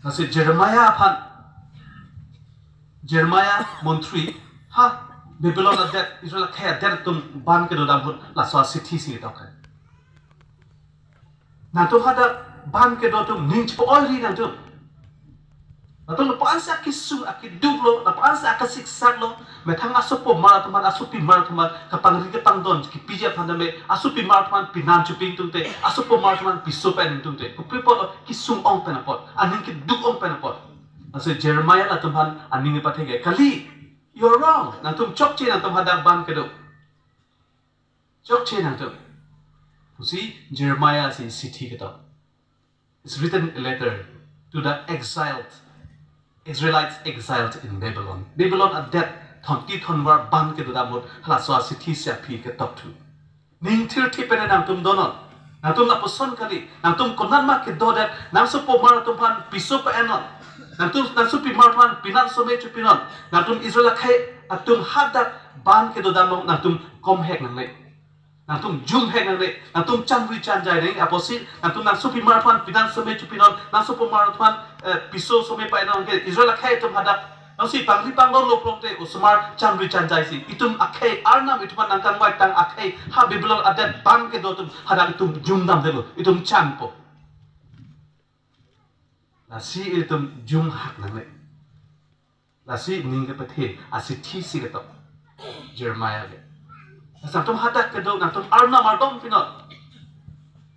Nasi Jeremiah Montri ha Babylon adet Israel kaya adet tum ban ke do dam la so city si tok na tum hada ban ke do tum ning po ori na tum na tum po ansa kisu akidublo na po ansa akasiksak lo me thang asupo mar tuman asupi mar tuman kapang ri ke tang don ki pija phanda me asupi mar tuman pinan chuping tum te asupo mar tuman piso pen tum te ku people kisum ong pen pot aning ki duk ong pen pot ase Jeremiah la tum han aning e pathege kali you're wrong na tum chok che na tum hada ban ke do chok che na tum you see Jeremiah is city ke do it's written a letter to the exiled Israelites exiled in Babylon. Babylon at that thonki thonwar ban ke dudamut hala so city sia phi ke top tu. Ning thir thi pene nang tum donon. Nang tum la poson kali nang tum konan ma ke do that nang so po mar tum pan piso pa enon. Nang so pi mar pan pinan so me chu pinon. Nang tum Israel khai atum hadat ban ke dudamut nang tum kom hek nang le. Nang tum jum hek nang le. Nang tum chan ri chan jai nei aposit nang tum nang so pi mar pan pinan so me chu pinon. Nang so po mar pan piso so me pa enon ke Israel khai tum hadat nasi pangli pangdor lo prongte usmar chamri chanjai si itum akhai arnam itum nangkan wai tang akhai ha Babylon adat ban ke dotum hadak itum jumdam delo itum champo nasi itum jum hak nangle nasi ningke pathe asi thi si ketok Jeremiah ge asatum hadak ke do natum arnam ardom pinot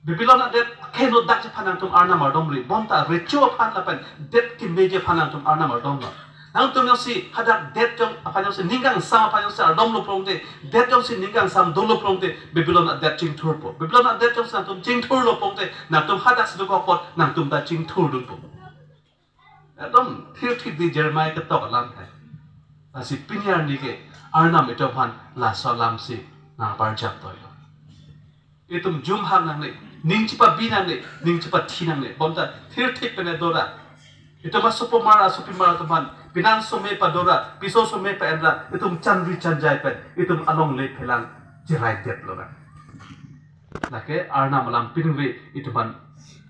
Babylon adat akhai no dak phanantum arnam ardom ri bonta recho phan lapan det ki meje phanantum arnam ardom no nang tum yang si hadak det jong apa yang si ninggang sam apa yang si ardom lo prongte det jong si ninggang sam dolo prongte Babylon adat ching thur po Babylon adat jong sam tum ching thur lo prongte na tum hadak si ko pot nang tum da ching thur dun po adom thir thik di Jeremiah ka tok lam hai asi pinyar ni ke arnam ito phan la so lam si na par jak toy lo itum jum hang nang ne ning chipa bi nang ne ning chipa thi nang ne bonta thir thik pene dora ito masupo mara supi mara tuman pinan some padora piso some pa endra itum chandri chanjai pen itum along le phelang jirai det lora nake arna malam pinwe ituman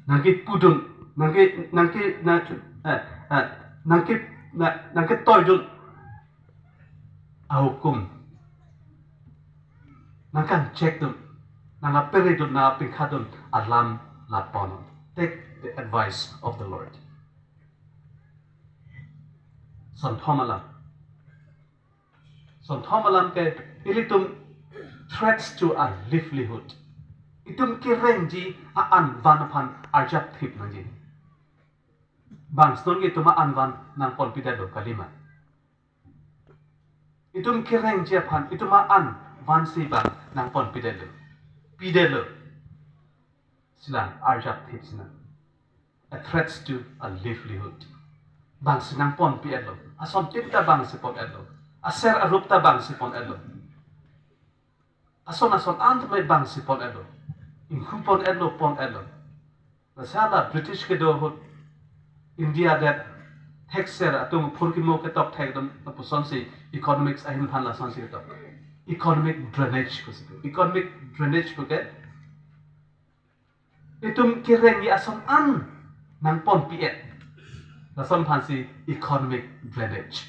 nangke pudun nangke toydun ahukum nangkan check dun nanga peridun na pinkadun alam laponon take the advice of the Lord son thomalam ke ilitum threats to our livelihood itum ki renji a anvan phan arjap thip nangi bang ston ge tuma anvan nang pon pida do kalima itum ki renji phan ituma an van si bang nang pon pida do silang arjap thip sina a threats to our livelihood bang sinang pon pi elo asom tipta bang si pon elo aser arupta bang si pon elo ason ant mai bang si pon elo in pon elo nasala British ke do hot India that taxer atung phurkimo ke tok thek dum puson si economics ahin phan la son si tok economic drainage ko ke itum kirengi ason an nang pon pi et nason fancy economic drainage.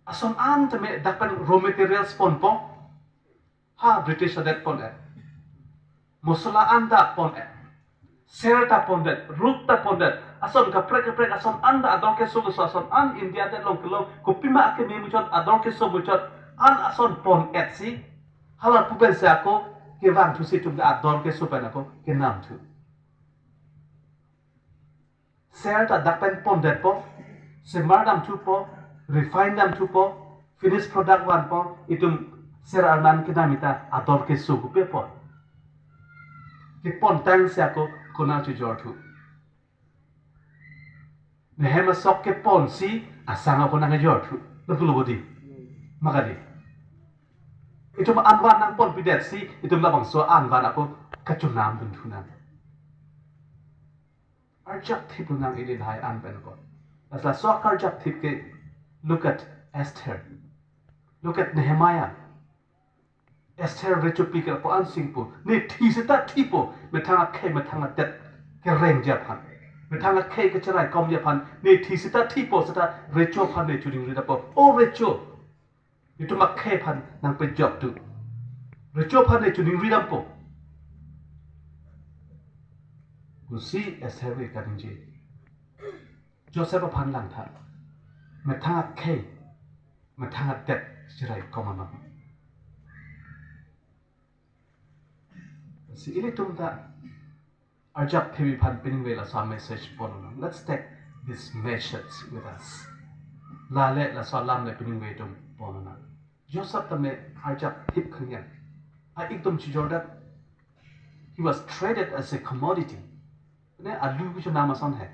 Ason an teme dapan raw materials pon po ha British adet pon et mosala anda pon et serta pon det ruta pon det ason kaprek ason anda ador ke sugu ason an India det long kilo kopima ake me muchot ador ke sugu muchot an ason pon et si hala puben se ako ke wang tu si tum ador ke supen ako ke nam tu Serta dapen pon det po, semar dam tu po, refine dam tu po, finished product one po, itum ser arman kita mita ador ke sugu pe po. Ke pon tang se ako kona tu jortu. Nehema sok ke pon si asanga kona ke jortu. Betul bodi, makadi. Itum anwan nang pon pidet si, itum labang so anwan ako kacunam bentunan. Arjap thip nang ilin hai anben ko. Asla sok arjap thip ke look at Esther. Look at Nehemiah. Esther rechupi ke po ansing po. Ne thi se ta thi po me thanga khe me thanga tet ke reng ja pan me thanga ke ke charai kom ja pan ne thi sita thi po sita recho pan ne churing ri da po o recho itu mak ke pan nang pe job tu recho pan ne churing ri da po ku si esek ka ding ji Joseph pan lang tha me thanga ke me thanga det charai kom ma si ili tum ta Arjab TV pan pining vela sa message pono. Let's take this message with us. La le la sa lam le pining ve tum pono na. Joseph tame Arjab hip khangyan. I iktum chi Jordan. He was traded as a commodity. Ne alu ku nama son hai.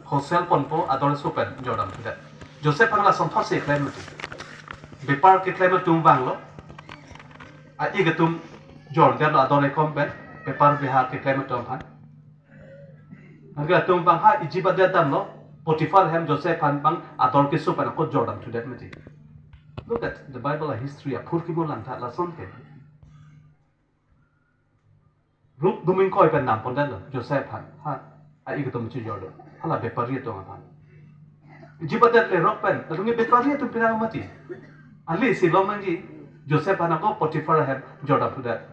Wholesale pon po adore super Jordan tidak. Joseph pang la son thos se claim mati. Bepar ke claim tum bang lo. I igatum Jordan adore kompen. Pepar bihar ke klaim tom han agar tum bang ha ijibat datam lo Potiphar hem Joseph han bang ador ke super ko Jordan to that meti look at the Bible history a phur ki bolan tha la son ke rup dumin koi pen nam pon dan lo Joseph han ha a igatum chi Jordan hala bepar ye to han ijibat dat le rok pen lungi bepar ye tum pinang mati ali si long nang ji Joseph han ko Potiphar hem Jordan to that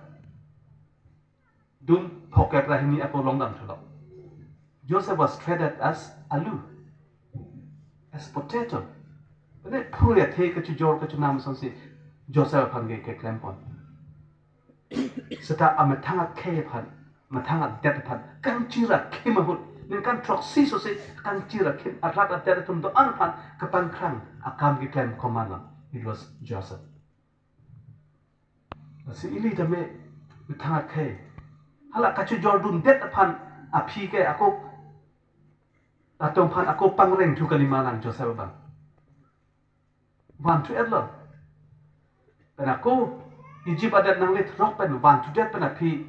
Dum pocket rahini ako long dam thalo. Joseph was traded as alu, as potato. But pure take ke jor ke nam son si Joseph pan ke claim pon. Seta amathanga ke pan, mathanga det pan, kan chira ke mahut, nin kan proxy so si kan chira ke atrat atet tum do an pan kapan krang akam ke claim komana. It was Joseph. Si ili dame mathanga ke hala kacu Jordan det pan api ke aku atong pan aku pangreng tu kalima nang Joseph bang one to edlo dan aku Egypt adat nang lit rock pen one to det pen api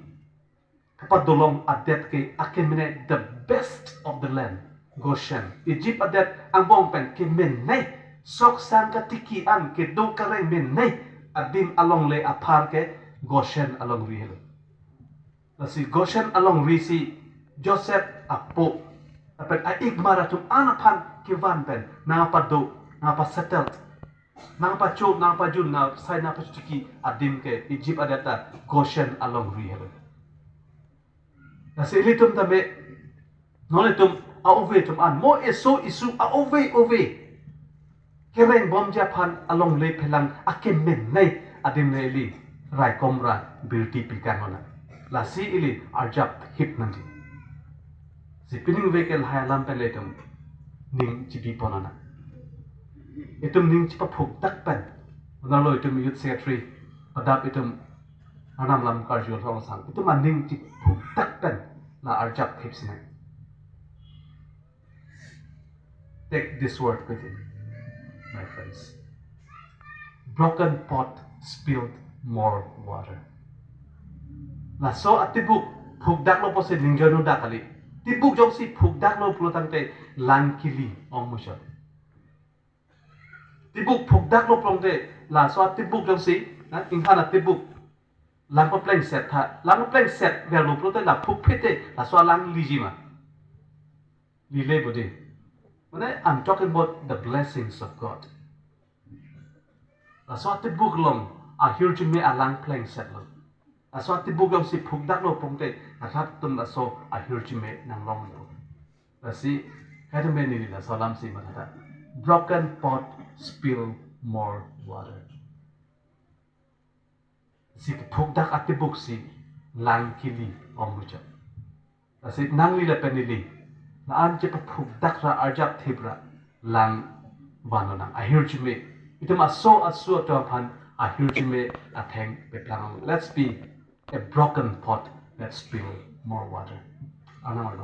kapat dolong adat ke akemene the best of the land Goshen Egypt adat ang bong pen ke men nei sok sang ka tiki an ke do kareng men nei adim along le apar ke Goshen along rihel Nasi Goshen along risi Joseph apo dapat aik maratum anapan kivan pen napa do napa settled napa chok napa jun na sai napa chiki adim ke Egypt adata Goshen along rihel Nasi ilitum tabe nolitum aove tum an mo eso isu aove kereng bom japan along le pelang akem men nei adim le li rai komra beauty pikangona la si ili Arjab hip nanti si pining vehicle hai lam peletum ning chipi ponana itum ning chipa phuk tak pen nalo itum youth secretary adap itum anam lam karjul thong sang itum ning chip phuk tak pen la Arjab hip sine take this word with it my friends broken pot spilled more water La so at tibuk phuk dak lo pose ningjano dakali tibuk jong si phuk dak lo pulotang te langkili ong musha tibuk phuk dak lo plong te la so at tibuk jong si na inghan at tibuk lang pa pleng set tha lang pa pleng set ver lo pulote la phuk phete la so lang lijima li le bodi mane I'm talking about the blessings of God la so at tibuk long a hirjime a lang pleng set lo aswat tibuk yang si phuk dak lo pongte athat tum aso a hirchime nang long lo asi kada me ni la salam si matata broken pot spill more water si phuk dak atibuk si lang kili omucha asi nang li la penili la an che phuk dak ra Arjab thibra lang banona a hirchime itum aso to phan a hirchime a theng peplang let's be a broken pot that spills more water. Another